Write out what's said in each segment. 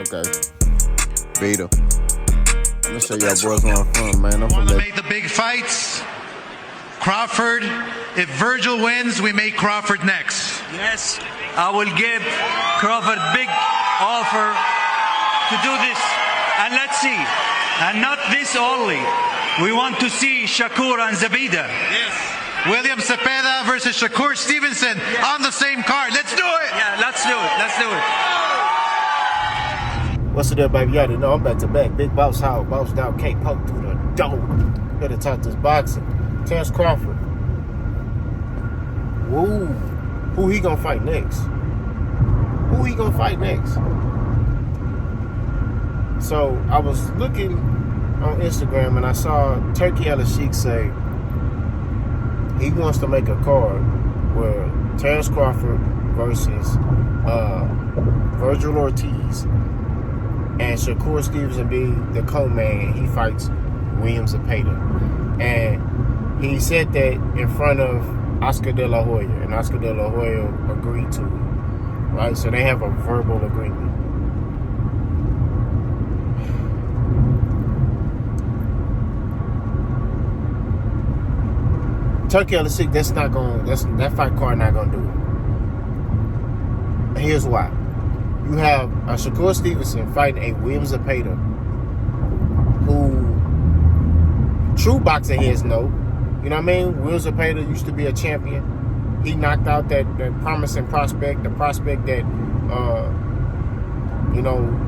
Okay. Beat him. I'm gonna show y'all boys where I'm from, man. I'm from to make the big fights. Crawford. If Vergil wins, we make Crawford next. Yes, I will give Crawford big offer to do this. And let's see. And not this only. We want to see Shakur and Zabida. Yes. William Cepeda versus Shakur Stevenson on the same card. Let's do it. Yeah, let's do it. Let's do it. What's it up, baby? You already know I'm back to back. Big Boss Hog, Boss Dog, Cake Poke through the door. Here to talk this boxing. Terence Crawford. Woo. Who he gonna fight next? Who he gonna fight next? So I was looking on Instagram and I saw Turkey Al-Sheikh say he wants to make a card where Terence Crawford versus Vergil Ortiz and Shakur Stevenson be the co-main, and he fights William Cepeda. And he said that in front of Oscar De La Hoya, and Oscar De La Hoya agreed to it, right? So they have a verbal agreement. Turkey Al-Sheikh, that fight card not gonna do it. And here's why. You have a Shakur Stevenson fighting a William Cepeda, who true boxing heads know. You know what I mean? William Cepeda used to be a champion. He knocked out that promising prospect, the prospect that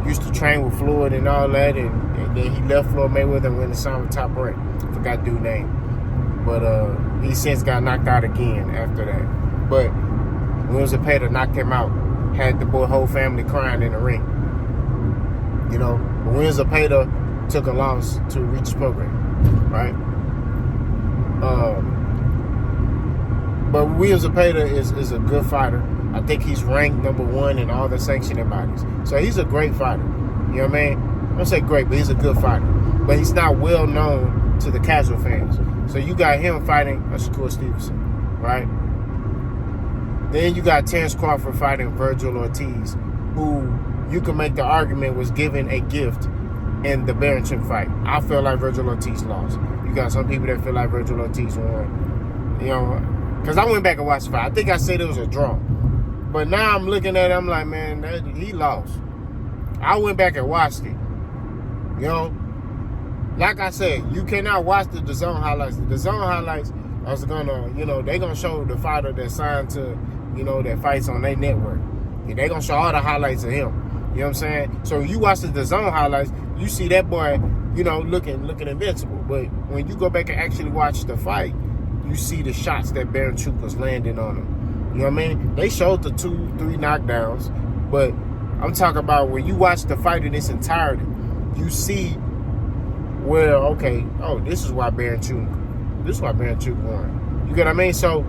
used to train with Floyd and all that, and then he left Floyd Mayweather and went to sign with Top Rank. Forgot dude's name. But he since got knocked out again after that. But William Cepeda knocked him out. Had the whole family crying in the ring. You know, William Cepeda took a loss to Reach program, right? But William Cepeda is a good fighter. I think he's ranked #1 in all the sanctioning bodies. So he's a great fighter. You know what I mean? I don't say great, but he's a good fighter. But he's not well known to the casual fans. So you got him fighting a Shakur Stevenson, right? Then you got Terence Crawford fighting Vergil Ortiz, who you can make the argument was given a gift in the Barrington fight. I feel like Vergil Ortiz lost. You got some people that feel like Vergil Ortiz won. You know, because I went back and watched the fight. I think I said it was a draw. But now I'm looking at it, I'm like, man, he lost. I went back and watched it. You know, like I said, you cannot watch the DAZN highlights. The DAZN highlights are gonna, they're gonna show the fighter that signed to, that fights on their network. Yeah, they're gonna show all the highlights of him. You know what I'm saying? So you watch the DAZN highlights, you see that boy, looking invincible. But when you go back and actually watch the fight, you see the shots that Baranchuk was landing on him. You know what I mean? They showed the 2-3 knockdowns, but I'm talking about when you watch the fight in its entirety, you see where, okay, oh, this is why Baranchuk won. You get what I mean? So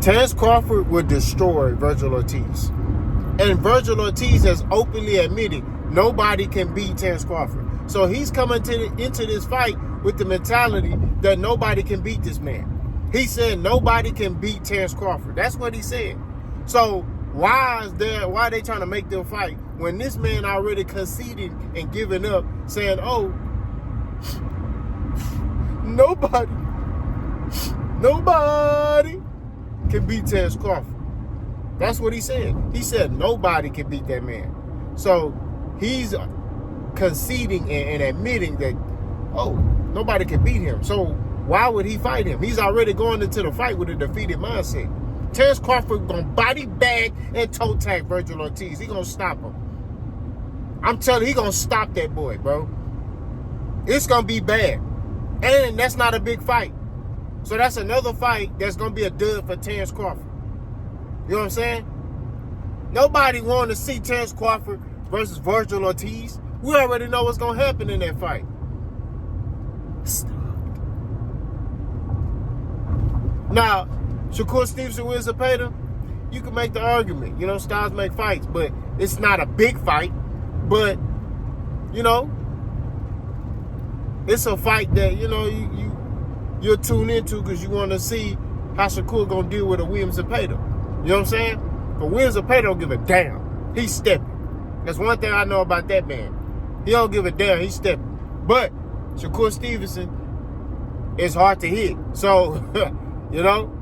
Terence Crawford would destroy Vergil Ortiz. And Vergil Ortiz has openly admitted nobody can beat Terence Crawford. So he's coming into this fight with the mentality that nobody can beat this man. He said nobody can beat Terence Crawford. That's what he said. So why are they trying to make them fight when this man already conceded and given up, saying, oh, nobody can beat Terence Crawford. That's what he said. He said nobody can beat that man. So he's conceding and admitting that, oh, nobody can beat him. So why would he fight him? He's already going into the fight with a defeated mindset. Terence Crawford gonna body bag and toe tag Vergil Ortiz. He gonna stop him. I'm telling you, he gonna stop that boy, bro. It's gonna be bad. And that's not a big fight. So that's another fight that's gonna be a dud for Terence Crawford. You know what I'm saying? Nobody wanted to see Terence Crawford versus Vergil Ortiz. We already know what's gonna happen in that fight. Stop. Now, Shakur Stevenson, William Cepeda, you can make the argument. Styles make fights, but it's not a big fight. But, it's a fight that, you'll tune into because you want to see how Shakur going to deal with a William Cepeda. You know what I'm saying? But William Cepeda don't give a damn. He's stepping. That's one thing I know about that man. He don't give a damn. He's stepping. But Shakur Stevenson is hard to hit. So, you know,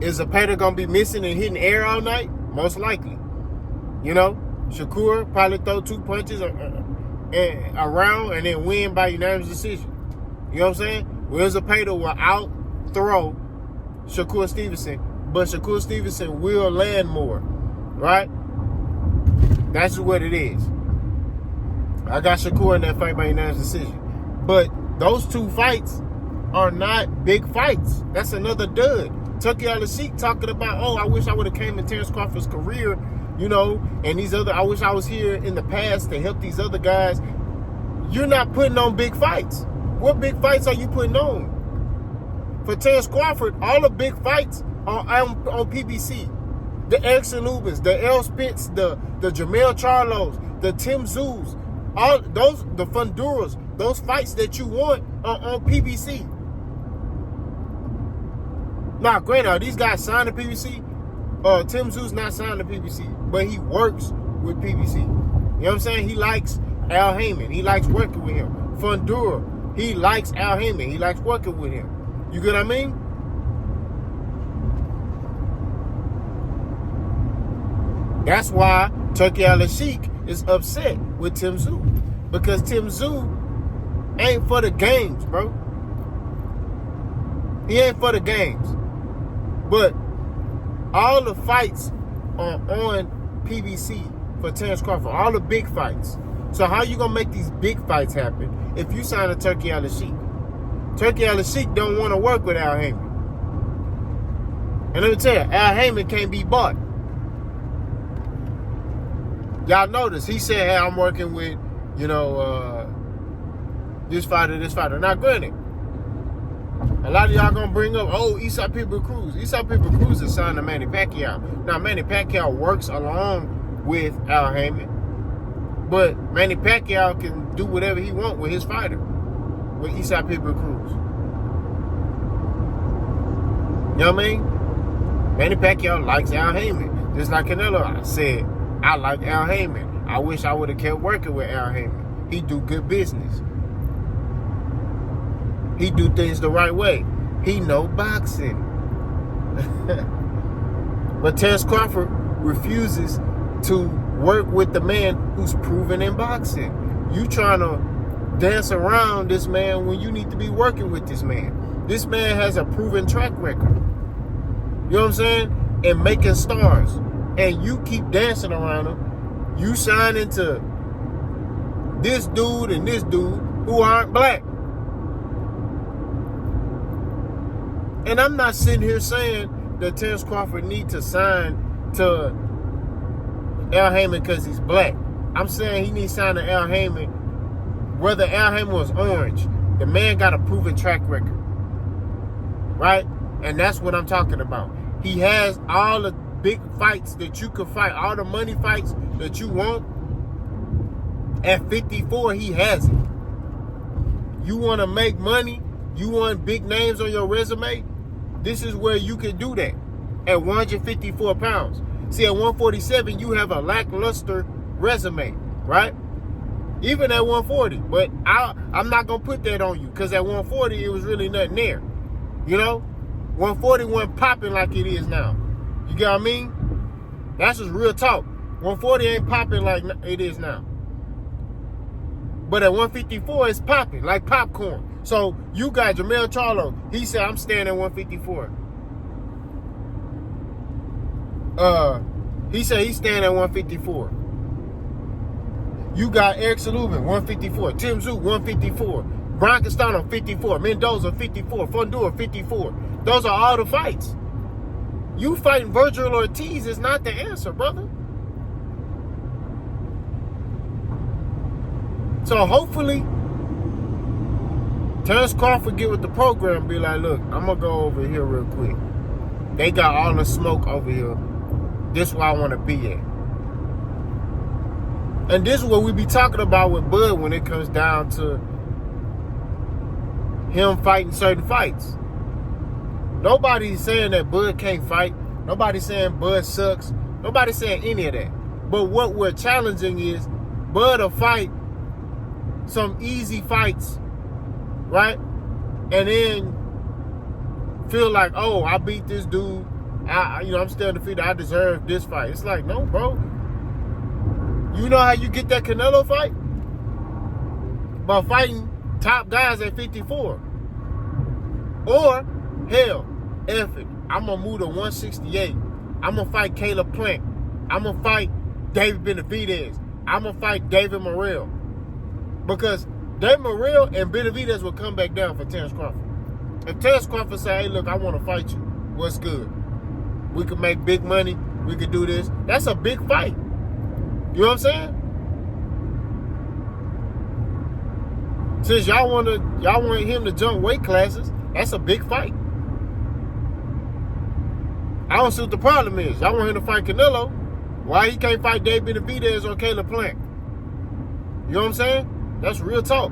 is Zepeda going to be missing and hitting air all night? Most likely. You know, Shakur probably throw 2 punches around and then win by unanimous decision. You know what I'm saying? Will Zepeda will out-throw Shakur Stevenson, but Shakur Stevenson will land more, right? That's what it is. I got Shakur in that fight by unanimous decision. But those 2 fights are not big fights. That's another dud. Tucker Al-Sheikh talking about, oh, I wish I would have came in Terence Crawford's career, you know, and these other, I wish I was here in the past to help these other guys. You're not putting on big fights. What big fights are you putting on? For Terence Crawford, all the big fights are on PBC. The Erickson Lubins, the L. Spence, the Jamel Charlos, the Tim Zoos, all those, the Funduras, those fights that you want are on PBC. Now, granted, are these guys signed to PBC? Tim Zoo's not signed to PBC, but he works with PBC. You know what I'm saying? He likes Al Heyman. He likes working with him. Fundura, he likes Al Heyman. He likes working with him. You get what I mean? That's why Turkey Al-Sheikh is upset with Tim Zoo. Because Tim Zoo ain't for the games, bro. He ain't for the games. But all the fights are on PBC for Terence Crawford. All the big fights. So how you gonna make these big fights happen if you sign a Turkey Al-Sheikh? Turkey Al-Sheikh don't want to work with Al Heyman. And let me tell you, Al Heyman can't be bought. Y'all notice he said, hey, I'm working with, you know, this fighter. Now, granted, a lot of y'all gonna bring up, oh, Eastside People Cruz. Eastside People Cruz is signed to Manny Pacquiao. Now, Manny Pacquiao works along with Al Heyman, but Manny Pacquiao can do whatever he wants with his fighter, with Eastside People Cruz. You know what I mean? Manny Pacquiao likes Al Heyman. Just like Canelo said, I like Al Heyman. I wish I would have kept working with Al Heyman. He do good business. He do things the right way. He know boxing. But Terence Crawford refuses to work with the man who's proven in boxing. You trying to dance around this man when you need to be working with this man. This man has a proven track record. You know what I'm saying? And making stars. And you keep dancing around him. You sign into this dude and this dude who aren't black. And I'm not sitting here saying that Terence Crawford needs to sign to Al Heyman because he's black. I'm saying he needs to sign to Al Heyman whether Al Heyman was orange. The man got a proven track record. Right? And that's what I'm talking about. He has all the big fights that you could fight, all the money fights that you want. At 54, he has it. You want to make money? You want big names on your resume? This is where you can do that at 154 pounds. See, at 147, you have a lackluster resume, right? Even at 140. But I'm not going to put that on you because at 140, it was really nothing there. You know? 140 wasn't popping like it is now. You get what I mean? That's just real talk. 140 ain't popping like it is now. But at 154, it's popping like popcorn. So you got Jamel Charlo. He said, I'm staying at 154. He said he's staying at 154. You got Eric Salubin, 154. Tim Zoo, 154. Brian Castano, 54. Mendoza, 54. Fundura, 54. Those are all the fights. You fighting Vergil Ortiz is not the answer, brother. So hopefully, Terence Crawford get with the program and be like, look, I'm going to go over here real quick. They got all the smoke over here. This is where I want to be at. And this is what we be talking about with Bud when it comes down to him fighting certain fights. Nobody's saying that Bud can't fight. Nobody's saying Bud sucks. Nobody saying any of that. But what we're challenging is Bud to fight some easy fights, right? And then feel like, oh, I beat this dude. I'm still undefeated. I deserve this fight. It's like, no, bro. You know how you get that Canelo fight? By fighting top guys at 54. Or, hell, F it. I'm going to move to 168. I'm going to fight Caleb Plant. I'm going to fight David Benavidez. I'm going to fight David Morrell. Because David Morrell and Benavidez will come back down for Terence Crawford. If Terence Crawford say, hey, look, I want to fight you. What's good? We can make big money. We can do this. That's a big fight. You know what I'm saying? Since y'all want him to jump weight classes, that's a big fight. I don't see what the problem is. Y'all want him to fight Canelo. Why he can't fight David Benavidez or Caleb Plant? You know what I'm saying? That's real talk.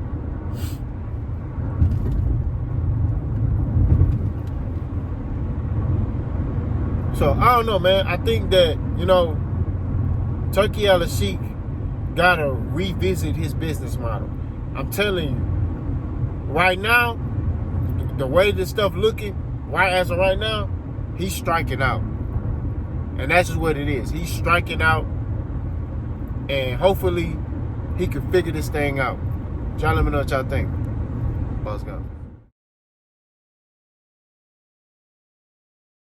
So, I don't know, man. I think that, Turki Al-Sheikh got to revisit his business model. I'm telling you, right now, the way this stuff looking, as of right now, he's striking out. And that's just what it is. He's striking out. And hopefully, he can figure this thing out. Y'all let me know what y'all think. Buzz go.